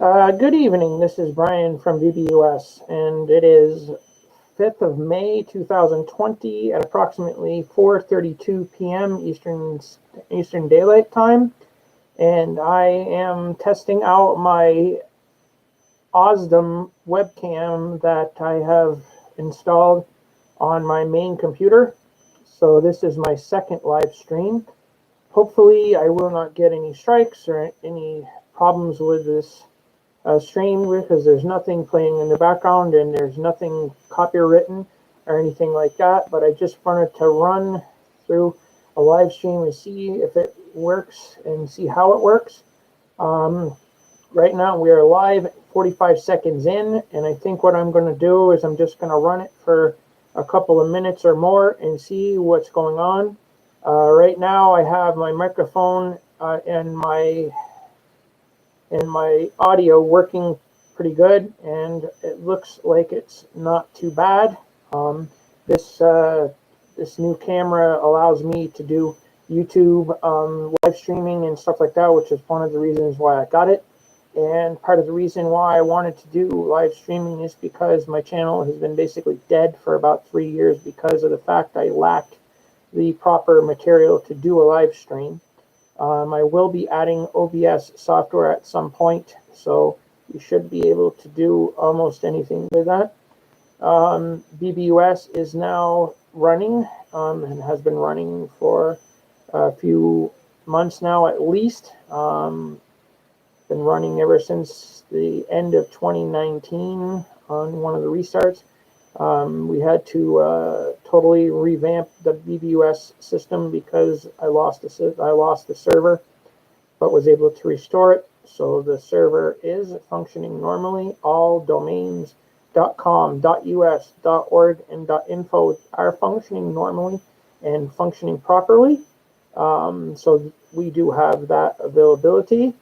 Good evening. This is Brian from BBUS, and it is 5th of May 2020 at approximately 4:32 p.m. Eastern Daylight Time, and I am testing out my Osdom webcam that I have installed on my main computer. So this is my second live stream. Hopefully, I will not get any strikes or any problems with this stream, because there's nothing playing in the background and there's nothing copywritten or anything like that. But I just wanted to run through a live stream and see if it works and see how it works. Right now we are live 45 seconds in, and I think what I'm going to do is I'm just going to run it for a couple of minutes or more and see what's going on. Right now I have my microphone and my audio working pretty good, and it looks like it's not too bad. This new camera allows me to do YouTube live streaming and stuff like that, which is one of the reasons why I got it. And part of the reason why I wanted to do live streaming is because my channel has been basically dead for about 3 years because of the fact I lacked the proper material to do a live stream. I will be adding OBS software at some point, so you should be able to do almost anything with that. BBUS is now running and has been running for a few months now at least. Been running ever since the end of 2019 on one of the restarts. We had to totally revamp the BBUS system because I lost the server, but was able to restore it. So the server is functioning normally. All domains .com, .us, .org, and .info are functioning normally and functioning properly. So we do have that availability.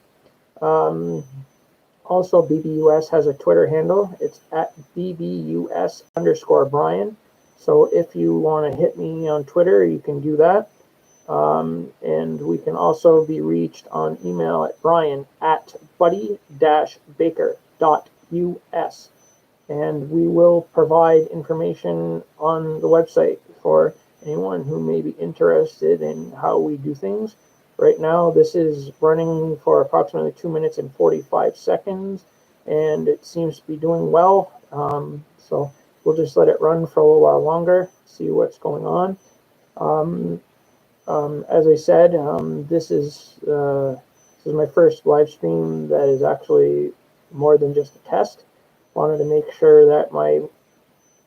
Also, BBUS has a Twitter handle. It's at BBUS_Brian. So if you want to hit me on Twitter, you can do that. And we can also be reached on email at brian@buddy-baker.us. And we will provide information on the website for anyone who may be interested in how we do things. Right now, this is running for approximately 2 minutes and 45 seconds, and it seems to be doing well. So we'll just let it run for a little while longer, see what's going on. As I said, this is my first live stream that is actually more than just a test. Wanted to make sure that my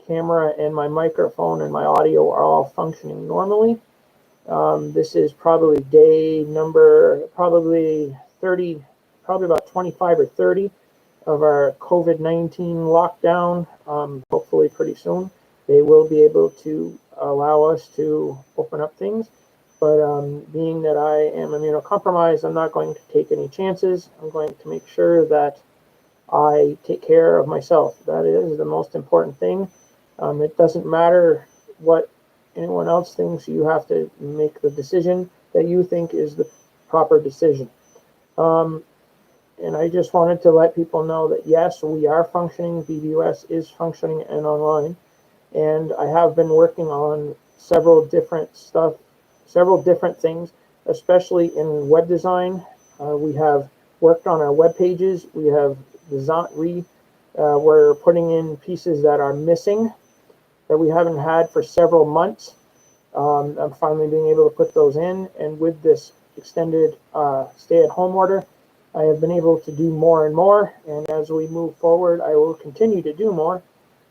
camera and my microphone and my audio are all functioning normally. This is probably day number probably about 25 or 30 of our COVID-19 lockdown. Hopefully pretty soon they will be able to allow us to open up things. But being that I am immunocompromised, I'm not going to take any chances. I'm going to make sure that I take care of myself. That is the most important thing. It doesn't matter what anyone else thinks. You have to make the decision that you think is the proper decision. And I just wanted to let people know that yes, we are functioning. BBUS is functioning and online. And I have been working on several different things, especially in web design. We have worked on our web pages. We have we're putting in pieces that are missing that we haven't had for several months. I'm finally being able to put those in, and with this extended stay-at-home order, I have been able to do more and more, and as we move forward, I will continue to do more.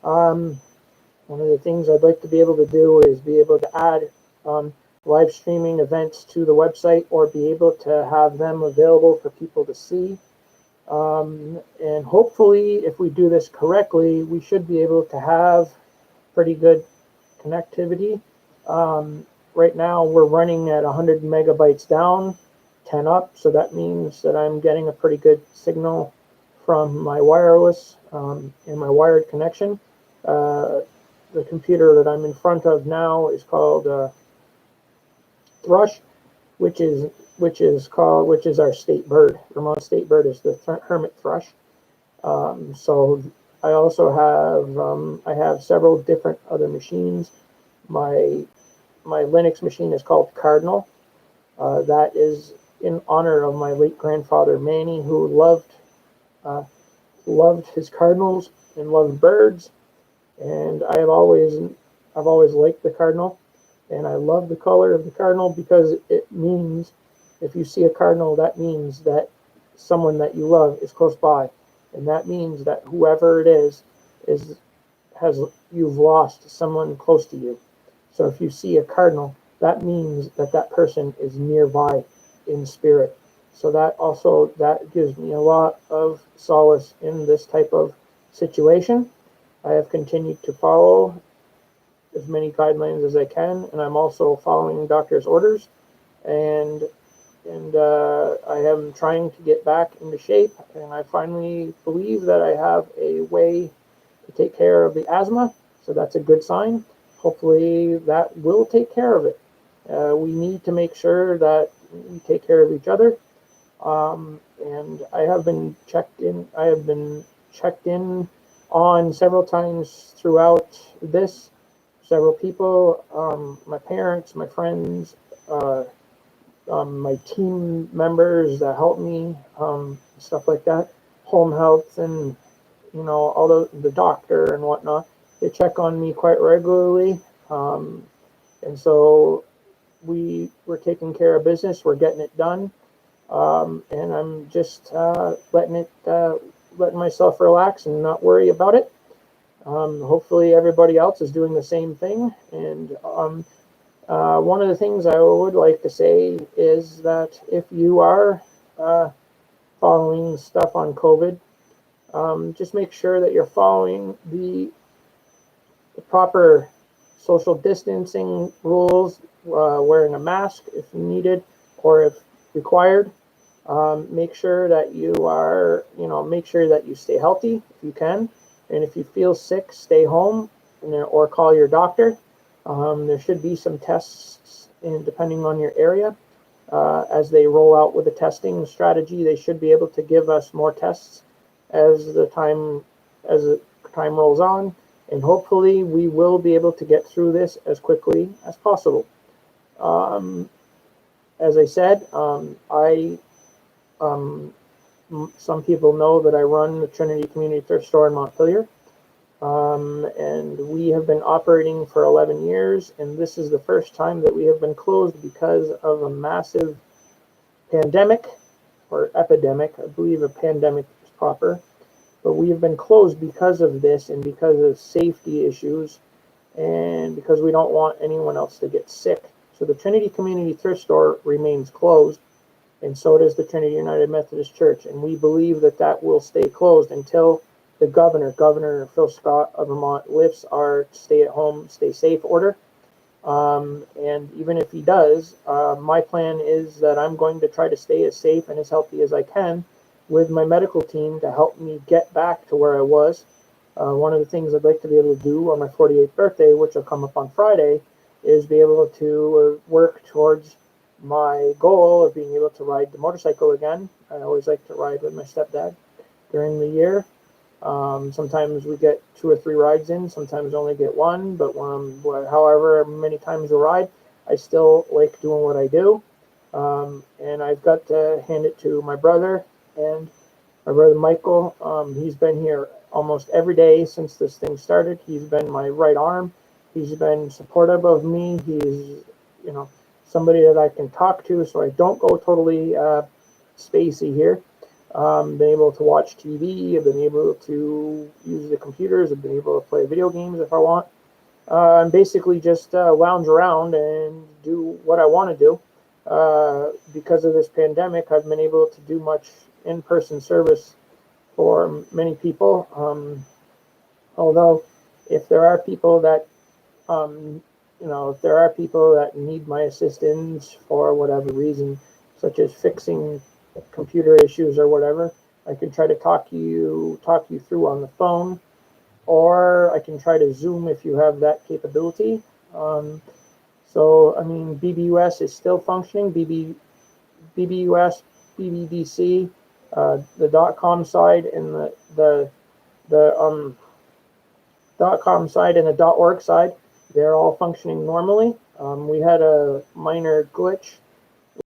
One of the things I'd like to be able to do is be able to add live streaming events to the website, or be able to have them available for people to see. And hopefully, if we do this correctly, we should be able to have pretty good connectivity. Right now, we're running at 100 megabytes down, 10 up, so that means that I'm getting a pretty good signal from my wireless and my wired connection. The computer that I'm in front of now is called Thrush, which is our state bird. Vermont state bird is the hermit thrush. So I also have I have several different other machines. My my Linux machine is called Cardinal. That is in honor of my late grandfather Manny, who uh, loved his cardinals and loved birds. And I've always liked the cardinal, and I love the color of the cardinal because it means if you see a cardinal, that means that someone that you love is close by, and that means that whoever it is has you've lost someone close to you. So if you see a cardinal, that means that that person is nearby in spirit. So that gives me a lot of solace in this type of situation. I have continued to follow as many guidelines as I can, and I'm also following doctor's orders. And I am trying to get back into shape, and I finally believe that I have a way to take care of the asthma. So that's a good sign. Hopefully, that will take care of it. We need to make sure that we take care of each other. And I have been checked in. I have been checked in on several times throughout this. Several people, my parents, my friends, my team members that help me, stuff like that, home health, and all the doctor and whatnot. They check on me quite regularly, and so we're taking care of business. We're getting it done, and I'm just letting myself relax and not worry about it. Hopefully, everybody else is doing the same thing. And one of the things I would like to say is that if you are uh, following stuff on COVID, just make sure that you're following the proper social distancing rules, wearing a mask if needed or if required. Make sure that make sure that you stay healthy if you can. And if you feel sick, stay home or call your doctor. There should be some tests, depending on your area. As they roll out with the testing strategy, they should be able to give us more tests as the time rolls on, and hopefully we will be able to get through this as quickly as possible. Um, as I said, I some people know that I run the Trinity Community Thrift Store in Montpelier. And we have been operating for 11 years, and this is the first time that we have been closed because of a massive pandemic or epidemic. I believe a pandemic is proper, but we have been closed because of this and because of safety issues and because we don't want anyone else to get sick. So the Trinity Community Thrift Store remains closed, and so does the Trinity United Methodist Church, and we believe that that will stay closed until the Governor Phil Scott of Vermont, lifts our stay at home, stay safe order. And even if he does, my plan is that I'm going to try to stay as safe and as healthy as I can with my medical team to help me get back to where I was. One of the things I'd like to be able to do on my 48th birthday, which will come up on Friday, is be able to work towards my goal of being able to ride the motorcycle again. I always like to ride with my stepdad during the year. Sometimes we get 2 or 3 rides in, sometimes only get one, but however many times we ride, I still like doing what I do. And I've got to hand it to my brother and my brother Michael. He's been here almost every day since this thing started. He's been my right arm. He's been supportive of me. He's, somebody that I can talk to so I don't go totally spacey here. Been able to watch TV. I've been able to use the computers. I've been able to play video games if I want. And basically just lounge around and do what I want to do. Because of this pandemic, I've been able to do much in-person service for many people. Although, if there are people that, if there are people that need my assistance for whatever reason, such as fixing computer issues or whatever, I can try to talk you through on the phone, or I can try to Zoom if you have that capability. So I mean, BBUS is still functioning. BBUS, BBDC, The .com side and the .com side and the .org side, they're all functioning normally. We had a minor glitch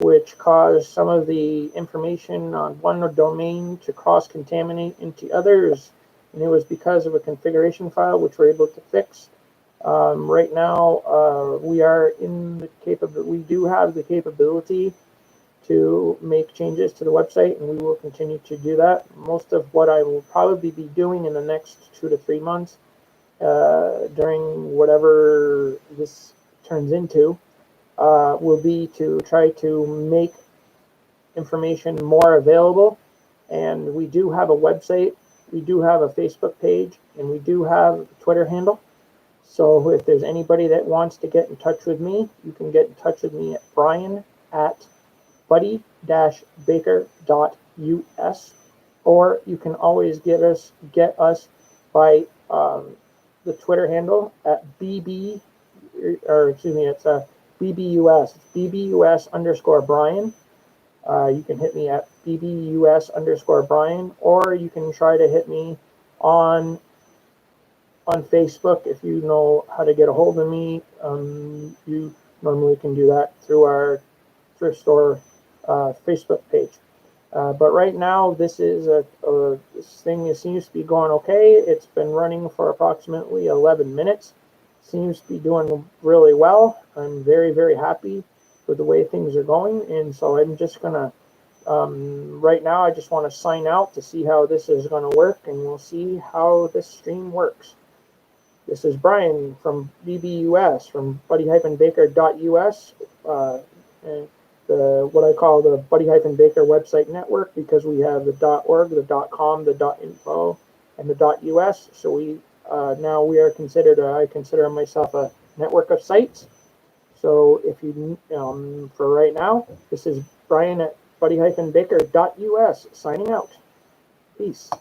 which caused some of the information on one domain to cross-contaminate into others, and it was because of a configuration file which we're able to fix. Right now, we do have the capability to make changes to the website, and we will continue to do that. Most of what I will probably be doing in the next 2 to 3 months, during whatever this turns into, will be to try to make information more available. And we do have a website, we do have a Facebook page, and we do have a Twitter handle. So if there's anybody that wants to get in touch with me, you can get in touch with me at brian@buddy-baker.us, or you can always get us by the Twitter handle at BBUS. It's BBUS_Brian. You can hit me at BBUS_Brian, or you can try to hit me on Facebook if you know how to get a hold of me. You normally can do that through our thrift store Facebook page. But right now, this is this thing seems to be going okay. It's been running for approximately 11 minutes. Seems to be doing really well. I'm very, very happy with the way things are going. And so I'm just going to, right now, I just want to sign out to see how this is going to work. And we'll see how this stream works. This is Brian from BBUS, from buddy-baker.us. And what I call the Buddy-Baker website network, because we have the .org, the .com, the .info, and the .us. So we now we are considered, I consider myself a network of sites. So if you, for right now, this is Brian at Buddy-Baker.us signing out. Peace.